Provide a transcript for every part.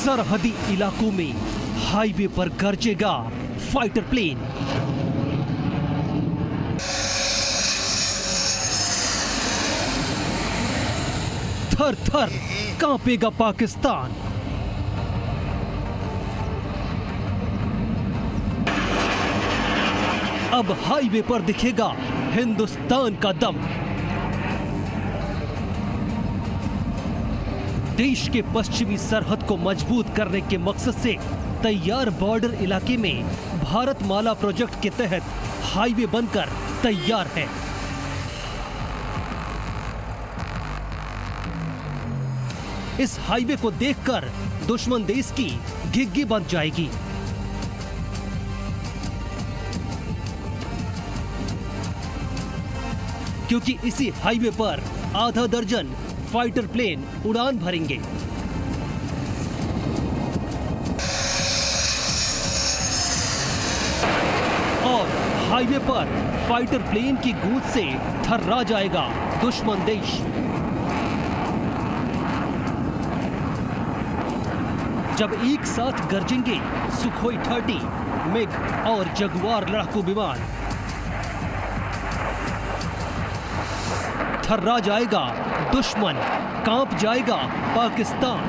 सरहदी इलाकों में हाईवे पर गरजेगा फाइटर प्लेन। थर थर कांपेगा पाकिस्तान। अब हाईवे पर दिखेगा हिंदुस्तान का दम। देश के पश्चिमी सरहद को मजबूत करने के मकसद से तैयार बॉर्डर इलाके में भारतमाला प्रोजेक्ट के तहत हाईवे बनकर तैयार है। इस हाईवे को देखकर दुश्मन देश की घिघी बन जाएगी। क्योंकि इसी हाईवे पर आधा दर्जन फाइटर प्लेन उड़ान भरेंगे। और हाईवे पर फाइटर प्लेन की गूंज से थर्रा जाएगा दुश्मन देश। जब एक साथ गरजेंगे सुखोई 30, मिग और जगुआर लड़ाकू विमान, थर्रा जाएगा दुश्मन, कांप जाएगा पाकिस्तान।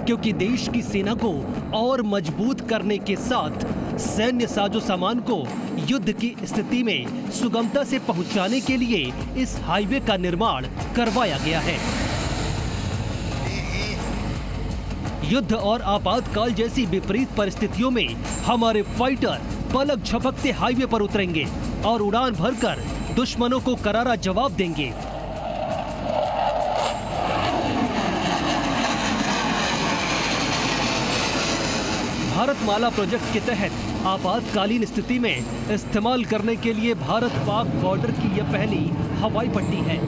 क्योंकि देश की सेना को और मजबूत करने के साथ सैन्य साजो सामान को युद्ध की स्थिति में सुगमता से पहुंचाने के लिए इस हाईवे का निर्माण करवाया गया है। युद्ध और आपातकाल जैसी विपरीत परिस्थितियों में हमारे फाइटर पलक झपकते हाईवे पर उतरेंगे और उड़ान भरकर दुश्मनों को करारा जवाब देंगे। भारतमाला प्रोजेक्ट के तहत आपातकालीन स्थिति में इस्तेमाल करने के लिए भारत पाक बॉर्डर की यह पहली हवाई पट्टी है।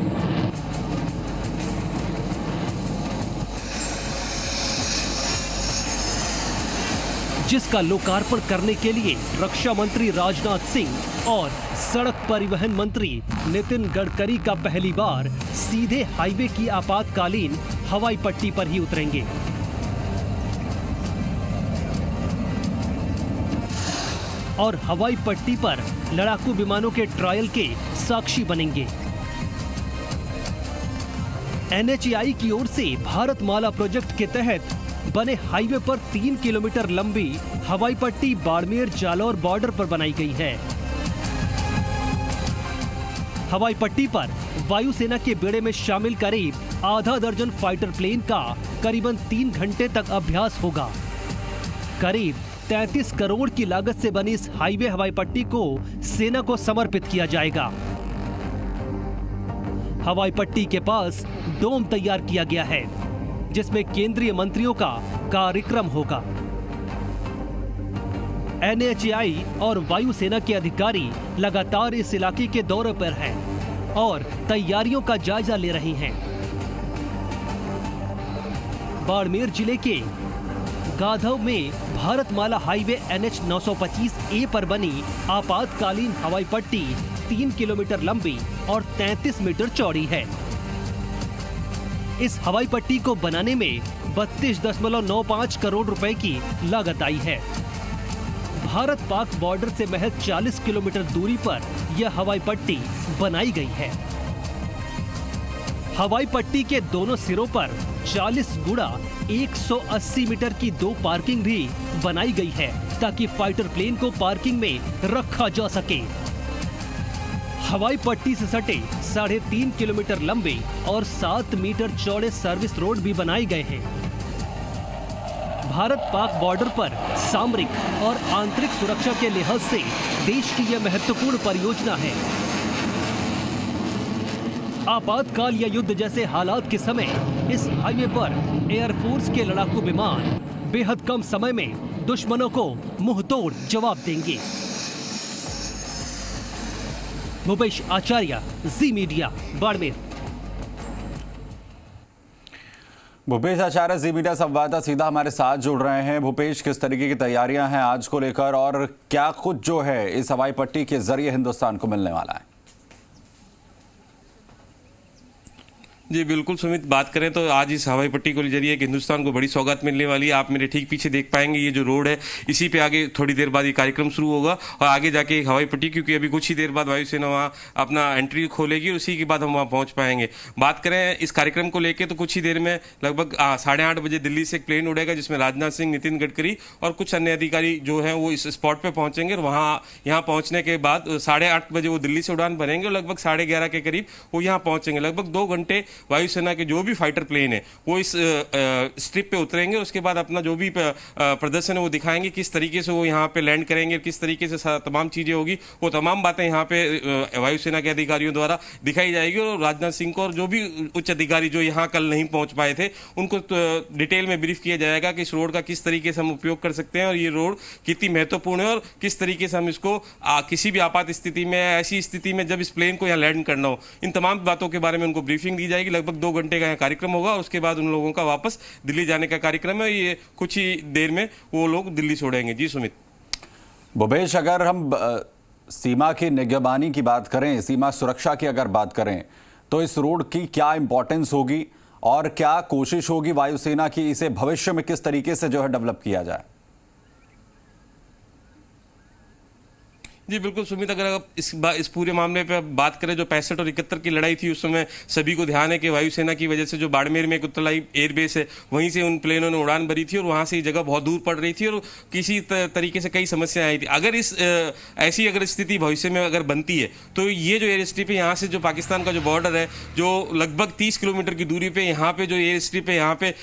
जिसका लोकार्पण करने के लिए रक्षा मंत्री राजनाथ सिंह और सड़क परिवहन मंत्री नितिन गडकरी का पहली बार सीधे हाईवे की आपातकालीन हवाई पट्टी पर ही उतरेंगे। और हवाई पट्टी पर लड़ाकू विमानों के ट्रायल के साक्षी बनेंगे। NHAI की ओर से भारतमाला प्रोजेक्ट के तहत बने हाईवे पर 3 किलोमीटर लंबी हवाई पट्टी बाड़मेर जालौर बॉर्डर पर बनाई गई है। हवाई पट्टी पर वायुसेना के बेड़े में शामिल करीब आधा दर्जन फाइटर प्लेन का करीबन 3 घंटे तक अभ्यास होगा। करीब 33 करोड़ की लागत से बनी इस हाईवे हवाई पट्टी को सेना को समर्पित किया जाएगा। हवाई पट्टी के पास डोम तैयार किया गया है जिसमें केंद्रीय मंत्रियों का कार्यक्रम होगा। NHAI और वायुसेना के अधिकारी लगातार इस इलाके के दौरे पर हैं और तैयारियों का जायजा ले रहे हैं। बाड़मेर जिले के गाधव में भारतमाला हाईवे NH 925A पर बनी आपातकालीन हवाई पट्टी 3 किलोमीटर लंबी और 33 मीटर चौड़ी है। इस हवाई पट्टी को बनाने में 32.95 करोड़ रुपए की लागत आई है। भारत पाक बॉर्डर से महज 40 किलोमीटर दूरी पर यह हवाई पट्टी बनाई गई है। हवाई पट्टी के दोनों सिरों पर 40 गुणा 180 मीटर की 2 पार्किंग भी बनाई गई है ताकि फाइटर प्लेन को पार्किंग में रखा जा सके। हवाई पट्टी से सटे 3.5 किलोमीटर लंबे और 7 मीटर चौड़े सर्विस रोड भी बनाए गए हैं। भारत पाक बॉर्डर पर सामरिक और आंतरिक सुरक्षा के लिहाज से देश की यह महत्वपूर्ण परियोजना है। आपातकाल या युद्ध जैसे हालात के समय इस हाईवे पर एयरफोर्स के लड़ाकू विमान बेहद कम समय में दुश्मनों को मुंहतोड़ जवाब देंगे। भूपेश आचार्य, जी मीडिया, बाड़मेर। भूपेश आचार्य, जी मीडिया संवाददाता सीधा हमारे साथ जुड़ रहे हैं। भूपेश, किस तरीके की तैयारियां हैं आज को लेकर और क्या कुछ जो है इस हवाई पट्टी के जरिए हिंदुस्तान को मिलने वाला है? जी बिल्कुल सुमित, बात करें तो आज इस हवाई पट्टी के जरिए हिंदुस्तान को बड़ी सौगात मिलने वाली है। आप मेरे ठीक पीछे देख पाएंगे ये जो रोड है, इसी पे आगे थोड़ी देर बाद ये कार्यक्रम शुरू होगा और आगे जाके एक हवाई पट्टी, क्योंकि अभी कुछ ही देर बाद वायुसेना वहाँ अपना एंट्री खोलेगी और उसी के बाद हम वहाँ पहुँच पाएंगे। बात करें इस कार्यक्रम को लेकर तो कुछ ही देर में लगभग 8:30 बजे दिल्ली से एक प्लेन उड़ेगा जिसमें राजनाथ सिंह, नितिन गडकरी और कुछ अन्य अधिकारी जो हैं वो इस स्पॉट पर पहुँचेंगे और वहाँ यहाँ पहुँचने के बाद 8:30 बजे वो दिल्ली से उड़ान भरेंगे और लगभग 11:30 के करीब वो यहाँ पहुँचेंगे। लगभग 2 घंटे वायुसेना के जो भी फाइटर प्लेन है वो इस स्ट्रिप पे उतरेंगे। उसके बाद अपना जो भी प्रदर्शन है वो दिखाएंगे, किस तरीके से वो यहाँ पे लैंड करेंगे, किस तरीके से तमाम चीज़ें होगी, वो तमाम बातें यहाँ पे वायुसेना के अधिकारियों द्वारा दिखाई जाएगी। और राजनाथ सिंह को और जो भी उच्च अधिकारी जो यहाँ कल नहीं पहुँच पाए थे उनको डिटेल में ब्रीफ किया जाएगा कि इस रोड का किस तरीके से हम उपयोग कर सकते हैं और ये रोड कितनी महत्वपूर्ण है और किस तरीके से हम इसको किसी भी आपात स्थिति में, ऐसी स्थिति में जब इस प्लेन को यहाँ लैंड करना हो, इन तमाम बातों के बारे में उनको ब्रीफिंग दी जाएगी। लगभग 2 घंटे का यहाँ कार्यक्रम होगा और उसके बाद उन लोगों का वापस दिल्ली जाने का कार्यक्रम है। ये कुछ ही देर में वो लोग दिल्ली छोड़ेंगे। जी सुमित। भूपेश, अगर हम सीमा की निगरानी की बात करें, सीमा सुरक्षा की अगर बात करें, तो इस रोड की क्या इंपॉर्टेंस होगी और क्या कोशिश होगी वायुसेना की इसे भविष्य में किस तरीके से जो है डेवलप किया जाए? जी बिल्कुल सुमित, अगर आप इस पूरे मामले पे बात करें, जो 65 और 71 की लड़ाई थी उस समय सभी को ध्यान है कि वायुसेना की वजह से जो बाड़मेर में एक उत्तरलाई एयरबेस है वहीं से उन प्लेनों ने उड़ान भरी थी और वहां से ये जगह बहुत दूर पड़ रही थी और किसी तरीके से कई समस्याएं आई थी। अगर ऐसी अगर स्थिति भविष्य में अगर बनती है तो ये जो एयर स्ट्रिप है यहाँ से जो पाकिस्तान का जो बॉर्डर है, जो लगभग 30 किलोमीटर की दूरी पे यहाँ पे जो एयर स्ट्रिप है, यहाँ पे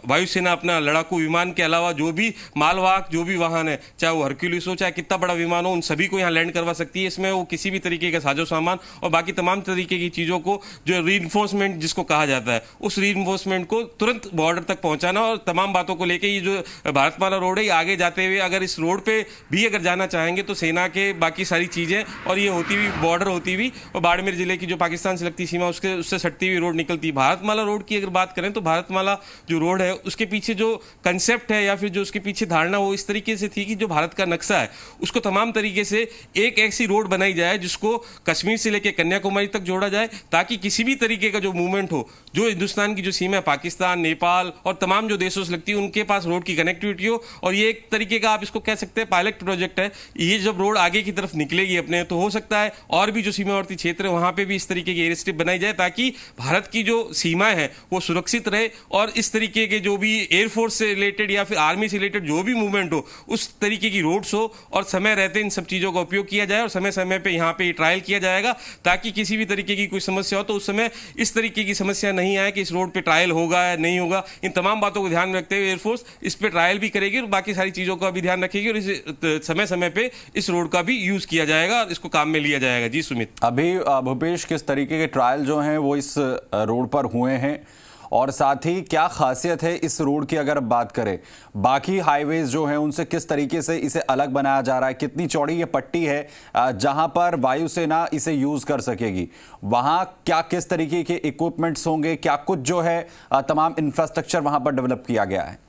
वायुसेना अपना लड़ाकू विमान के अलावा जो भी मालवाहक जो भी वाहन है, चाहे वो हरक्यूलिस हो चाहे कितना बड़ा विमान हो, उन सभी को यहाँ लैंड करवा सकती है। इसमें वो किसी भी तरीके का साजो सामान और बाकी तमाम तरीके की चीजों को, जो रीइंफोर्समेंट जिसको कहा जाता है, उस रीइंफोर्समेंट को तुरंत बॉर्डर तक पहुंचाना और तमाम बातों को लेके ये जो भारतमाला रोड है, आगे जाते हुए अगर इस रोड पे भी अगर जाना चाहेंगे तो सेना के बाकी सारी चीजें और ये होती हुई बॉर्डर होती हुई और बाड़मेर जिले की जो पाकिस्तान से लगती सीमा उससे सटती हुई रोड निकलती। भारतमाला रोड की अगर बात करें तो भारतमाला जो रोड है उसके पीछे जो कंसेप्ट है या फिर जो उसके पीछे धारणा वो इस तरीके से थी कि जो भारत का नक्शा है उसको तमाम तरीके से एक ऐसी रोड बनाई जाए जिसको कश्मीर से लेकर कन्याकुमारी तक जोड़ा जाए, ताकि किसी भी तरीके का जो मूवमेंट हो, जो हिंदुस्तान की जो सीमा है पाकिस्तान, नेपाल और तमाम जो देशों से लगती है उनके पास रोड की कनेक्टिविटी हो। और ये एक तरीके का आप इसको कह सकते हैं पायलट प्रोजेक्ट है। ये जब रोड आगे की तरफ निकलेगी अपने, तो हो सकता है और भी जो सीमावर्ती क्षेत्र है वहां पर भी इस तरीके की एयर स्ट्रिप बनाई जाए ताकि भारत की जो सीमा है वो सुरक्षित रहे और इस तरीके के जो भी एयरफोर्स से रिलेटेड या फिर आर्मी से रिलेटेड जो भी मूवमेंट हो उस तरीके की रोड्स हो और समय रहते इन सब चीजों का उपयोग किया जाए और समय समय पे यहाँ पे ट्रायल किया जाएगा ताकि किसी भी तरीके की कोई समस्या हो तो उस समय इस तरीके की समस्या नहीं आए कि इस रोड पे ट्रायल होगा या नहीं होगा। इन तमाम बातों को ध्यान में रखते हुए एयरफोर्स इस पे ट्रायल भी करेगी और बाकी सारी चीजों का भी ध्यान रखेगी और इस समय समय पे इस रोड का भी यूज किया जाएगा और इसको काम में लिया जाएगा। जी सुमित। अभी भूपेश, किस तरीके के ट्रायल जो हैं वो इस रोड पर हुए हैं और साथ ही क्या खासियत है इस रोड की अगर बात करें, बाकी हाईवेज जो हैं उनसे किस तरीके से इसे अलग बनाया जा रहा है, कितनी चौड़ी ये पट्टी है जहां पर वायुसेना इसे यूज कर सकेगी, वहां क्या किस तरीके के इक्विपमेंट्स होंगे, क्या कुछ जो है तमाम इंफ्रास्ट्रक्चर वहां पर डेवलप किया गया है?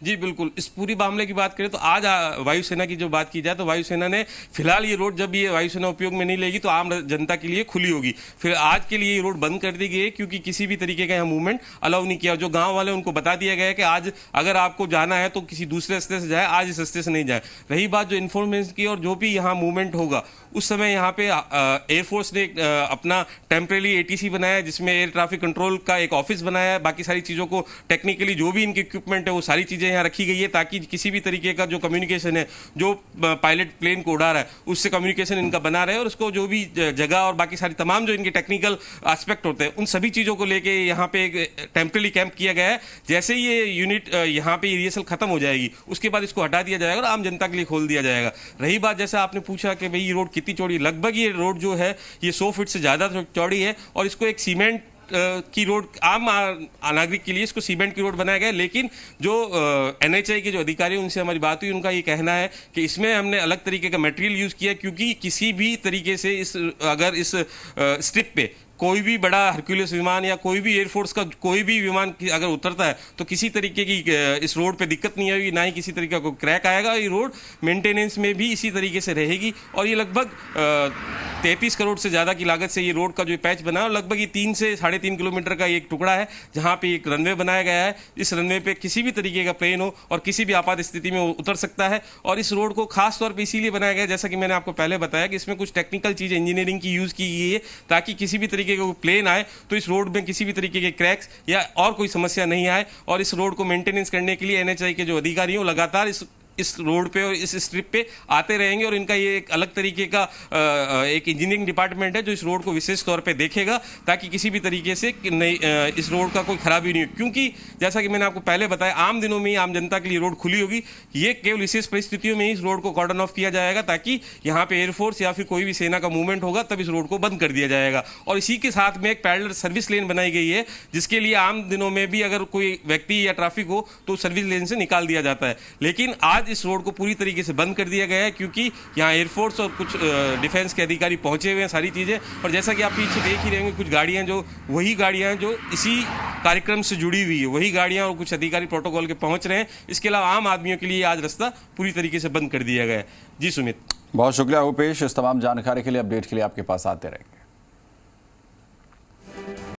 जी बिल्कुल, इस पूरी मामले की बात करें तो आज वायुसेना की जो बात की जाए तो वायुसेना ने फिलहाल ये रोड जब ये वायुसेना उपयोग में नहीं लेगी तो आम जनता के लिए खुली होगी। फिर आज के लिए ये रोड बंद कर दी गई है क्योंकि किसी भी तरीके का यहाँ मूवमेंट अलाउ नहीं किया। जो गांव वाले उनको बता दिया गया है कि आज अगर आपको जाना है तो किसी दूसरे रास्ते से जाए, आज इस रास्ते से नहीं जाए। रही बात जो इन्फॉर्मेशन की और जो भी यहाँ मूवमेंट होगा, उस समय यहाँ पे एयरफोर्स ने अपना टेम्परेरी एटीसी बनाया जिसमें एयर ट्रैफिक कंट्रोल का एक ऑफिस बनाया है। बाकी सारी चीज़ों को टेक्निकली जो भी इनके इक्विपमेंट है वो सारी चीज़ें यहाँ रखी गई है ताकि किसी भी तरीके का जो कम्युनिकेशन है, जो पायलट प्लेन को उड़ा रहा है उससे कम्युनिकेशन इनका बना रहे और उसको जो भी जगह और बाकी सारी तमाम जो इनके टेक्निकल एस्पेक्ट होते हैं उन सभी चीज़ों को लेके यहाँ पे एक टेम्परेरी कैंप किया गया है। जैसे ही ये यूनिट यहाँ पे रिहर्सल खत्म हो जाएगी उसके बाद इसको हटा दिया जाएगा और आम जनता के लिए खोल दिया जाएगा। रही बात जैसे आपने पूछा कि भाई ये रोड कितनी चौड़ी, लगभग ये रोड जो है ये 100 फीट से ज़्यादा चौड़ी है और इसको एक सीमेंट की रोड, आम नागरिक के लिए इसको सीमेंट की रोड बनाया गया है। लेकिन जो NHAI के जो अधिकारी उनसे हमारी बात हुई, उनका ये कहना है कि इसमें हमने अलग तरीके का मटेरियल यूज़ किया क्योंकि किसी भी तरीके से अगर इस स्ट्रिप पे कोई भी बड़ा हरक्यूलिस विमान या कोई भी एयरफोर्स का कोई भी विमान अगर उतरता है तो किसी तरीके की इस रोड पे दिक्कत नहीं आएगी, ना ही किसी तरीके का क्रैक आएगा। ये रोड मेंटेनेंस में भी इसी तरीके से रहेगी और ये लगभग 33 करोड़ से ज़्यादा की लागत से ये रोड का जो पैच बना है, लगभग ये 3 से 3.5 किलोमीटर का एक टुकड़ा है जहाँ पे एक रनवे बनाया गया है। इस रनवे पे किसी भी तरीके का प्लेन हो और किसी भी आपात स्थिति में उतर सकता है। और इस रोड को खास तौर पे इसीलिए बनाया गया, जैसा कि मैंने आपको पहले बताया, कि इसमें कुछ टेक्निकल चीज़ इंजीनियरिंग की यूज़ की गई है ताकि किसी भी तरीके का प्लेन आए तो इस रोड में किसी भी तरीके के क्रैक्स या और कोई समस्या नहीं आए। और इस रोड को मेंटेनेंस करने के लिए एनएचआई के जो अधिकारी हैं लगातार इस रोड पे और इस स्ट्रिप पे आते रहेंगे और इनका ये एक अलग तरीके का एक इंजीनियरिंग डिपार्टमेंट है जो इस रोड को विशेष तौर पे देखेगा ताकि किसी भी तरीके से इस रोड का कोई खराबी नहीं हो। क्योंकि जैसा कि मैंने आपको पहले बताया, आम दिनों में ही आम जनता के लिए रोड खुली होगी। ये केवल विशेष परिस्थितियों में ही इस रोड को कॉर्डन ऑफ किया जाएगा ताकि यहाँ पे एयरफोर्स या फिर कोई भी सेना का मूवमेंट होगा तब इस रोड को बंद कर दिया जाएगा। और इसी के साथ में एक पैरेलल सर्विस लेन बनाई गई है जिसके लिए आम दिनों में भी अगर कोई व्यक्ति या ट्रैफिक हो तो सर्विस लेन से निकाल दिया जाता है। लेकिन आज इस रोड को पूरी तरीके से बंद कर दिया गया है क्योंकि यहाँ एयरफोर्स और कुछ डिफेंस के अधिकारी पहुंचे हुए हैं, सारी चीजें। और जैसा कि आप पीछे देख ही रहेंगे, कुछ गाड़ियां जो वही गाड़ियां जो इसी कार्यक्रम से जुड़ी हुई है, वही गाड़ियां और कुछ अधिकारी प्रोटोकॉल के पहुंच रहे हैं। इसके अलावा आम आदमियों के लिए आज रास्ता पूरी तरीके से बंद कर दिया गया है। जी सुमित, बहुत शुक्रिया उपेश, इस तमाम जानकारी के लिए, अपडेट के लिए आपके पास आते रहेंगे।